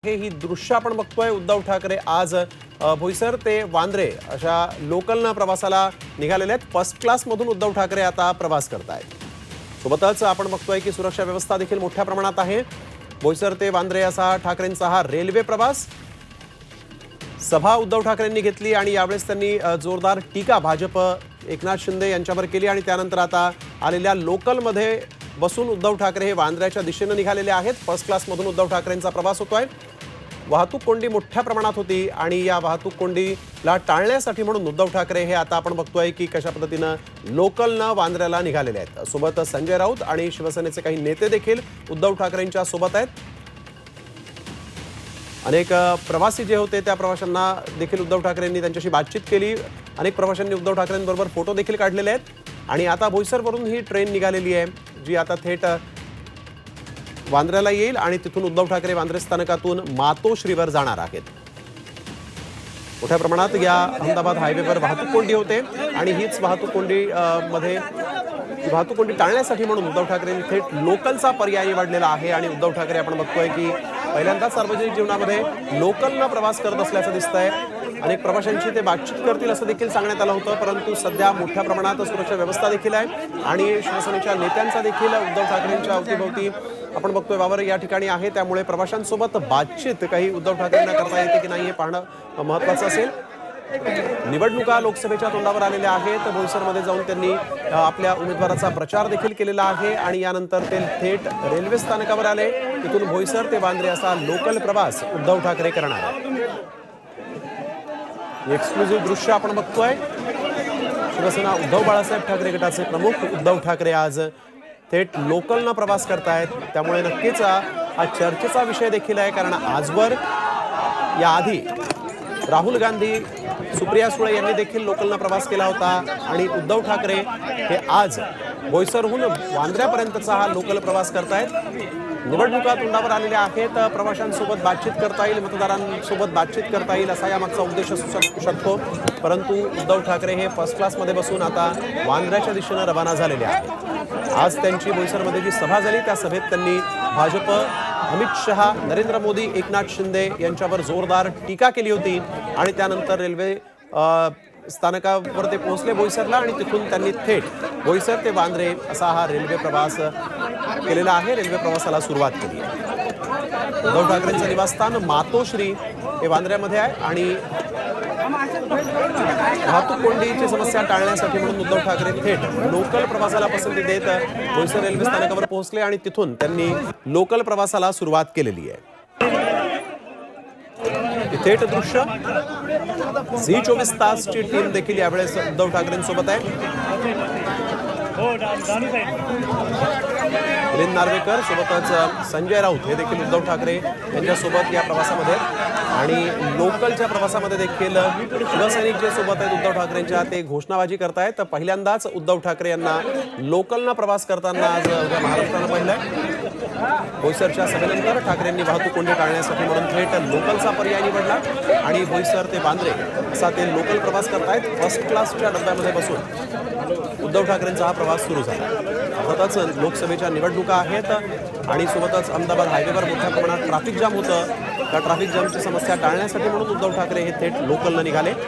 ही दृश्य आपण बघतोय। उद्धव ठाकरे आज भोईसर ते वांद्रे अशा लोकलनं प्रवासाला निघालेले आहेत। फर्स्ट क्लास मधून उद्धव ठाकरे आता प्रवास करतायत। सोबतच आपण बघतोय की सुरक्षा व्यवस्था देखील मोठ्या प्रमाणात आहे। भोईसर ते वांद्रे असा ठाकरेंचा हा रेल्वे प्रवास। सभा उद्धव ठाकरेंनी घेतली आणि यावेळेस त्यांनी जोरदार टीका भाजप एकनाथ शिंदे यांच्यावर केली आणि त्यानंतर आता आलेल्या लोकलमध्ये बसून उद्धव ठाकरे हे वांद्र्याच्या दिशेने निघालेले आहेत। फर्स्ट क्लास मधून उद्धव ठाकरेंचा प्रवास होतोय। वाहतूक कोंडी मोठ्या प्रमाणात होती आणि या वाहतूक कोंडीला टाळण्यासाठी म्हणून उद्धव ठाकरे हे आता आपण बघतोय की कशा पद्धतीने लोकलनं वांद्र्याला निघालेले आहेत। सोबत संजय राऊत आणि शिवसेनेचे काही नेते देखील उद्धव ठाकरेंच्या सोबत आहेत। अनेक प्रवासी जे होते त्या प्रवाशांना देखील उद्धव ठाकरेंनी त्यांच्याशी बातचीत केली। अनेक प्रवाशांनी उद्धव ठाकरेंबरोबर फोटो देखील काढलेले आहेत आणि आता भोईसरवरून ही ट्रेन निघालेली आहे जी आता थेट वांद्र्याला येईल आणि तिथून उद्धव ठाकरे वांद्रे स्थानकातून मातोश्रीवर जाणार आहेत। मोठ्या प्रमाणात या अहमदाबाद हायवेवर वाहतूक कोंडी होते आणि हीच वाहतूक कोंडी टाळण्यासाठी म्हणून उद्धव ठाकरेंनी थेट लोकलचा पर्याय निवडलेला आहे। आणि उद्धव ठाकरे आपण बघतोय की पहिल्यांदा सार्वजनिक जीवनामध्ये लोकलनं प्रवास करत असल्याचं दिसतंय। अनेक प्रवाशांशी ते बातचीत करतील असं देखील सांगण्यात आलं होतं, परंतु सध्या मोठ्या प्रमाणात सुरक्षा व्यवस्था देखील आहे आणि शिवसेनेच्या नेत्यांचा देखील उद्धव ठाकरेंच्या अवतीभोवती आपण बघतोय वावर या ठिकाणी आहे। त्यामुळे प्रवाशांसोबत बातचीत काही उद्धव ठाकरेंना करता येते की नाही हे पाहणं महत्त्वाचं असेल। निवडणुका लोकसभेच्या तोंडावर आलेल्या आहेत। भोईसरमध्ये जाऊन त्यांनी आपल्या उमेदवाराचा प्रचार देखील केलेला आहे आणि यानंतर ते थेट रेल्वे स्थानकावर आले। तिथून भोईसर ते वांद्रे असा लोकल प्रवास उद्धव ठाकरे करणार आहेत। एक्सक्लुझिव्ह दृश्य आपण बघतोय। शिवसेना उद्धव बाळासाहेब ठाकरे गटाचे प्रमुख उद्धव ठाकरे आज थेट लोकलनं प्रवास करतायत। त्यामुळे नक्कीच हा चर्चेचा विषय देखील आहे, कारण आजवर याआधी राहुल गांधी, सुप्रिया सुळे यांनी देखील लोकलनं प्रवास केला होता आणि उद्धव ठाकरे हे आज भोईसरहून वांद्र्यापर्यंतचा हा लोकल प्रवास करतायत। निवडणुका तोंडावर आलेल्या आहेत। प्रवाशांसोबत बातचीत करता येईल, मतदारांसोबत बातचीत करता येईल असा यामागचा उद्देश असू शकतो, परंतु उद्धव ठाकरे हे फर्स्ट क्लासमध्ये बसून आता वांद्र्याच्या दिशेने रवाना झालेले आहेत। आज त्यांची भोईसरमध्ये जी सभा झाली त्या सभेत त्यांनी भाजप, अमित शहा, नरेंद्र मोदी, एकनाथ शिंदे यांच्यावर जोरदार टीका केली होती आणि त्यानंतर रेल्वे स्थानकावर ते पोहोचले भोईसरला आणि तिथून त्यांनी थेट भोईसर ते वांद्रे असा हा रेल्वे प्रवास केलेला आहे। रेल्वे प्रवासाला सुरुवात केली आहे। उद्धव ठाकरेंचं निवासस्थान मातोश्री हे वांद्र्यामध्ये आहे आणि वाहतूक कोंडीची समस्या टाळण्यासाठी म्हणून उद्धव ठाकरे थेट लोकल प्रवासाला पसंती देत भोईसर रेल्वे स्थानकावर पोहोचले आणि तिथून त्यांनी लोकल प्रवासाला सुरुवात केलेली आहे। थेट दृश्य झी 24 तासची टीम देखील यावेळेस उद्धव ठाकरेंसोबत आहे। मिलिंद नार्वेकर सोबतच संजय राऊत हे देखील उद्धव ठाकरे यांच्यासोबत या प्रवासामध्ये आणि लोकलच्या प्रवासामध्ये देखील शिवसैनिक जे सोबत आहेत उद्धव ठाकरेंच्या ते घोषणाबाजी करतायत। पहिल्यांदाच उद्धव ठाकरे यांना लोकलनं प्रवास करताना आज महाराष्ट्रानं पाहिलंय। भोईसरच्या सभेनंतर ठाकरेंनी वाहतूक कोंडी टाळण्यासाठी म्हणून थेट लोकलचा पर्याय निवडला आणि भोईसर ते वांद्रे असा ते लोकल प्रवास करतायत। फर्स्ट क्लासच्या डब्यामध्ये बसून उद्धव ठाकरेंचा हा प्रवास सुरू झाला। अर्थातच लोकसभेच्या निवडणुका आहेत आणि सोबतच अहमदाबाद हायवेवर मोठ्या प्रमाणात ट्रॅफिक जाम होतं। त्या ट्रॅफिक जामची समस्या टाळण्यासाठी म्हणून उद्धव ठाकरे हे थेट लोकलनं निघाले।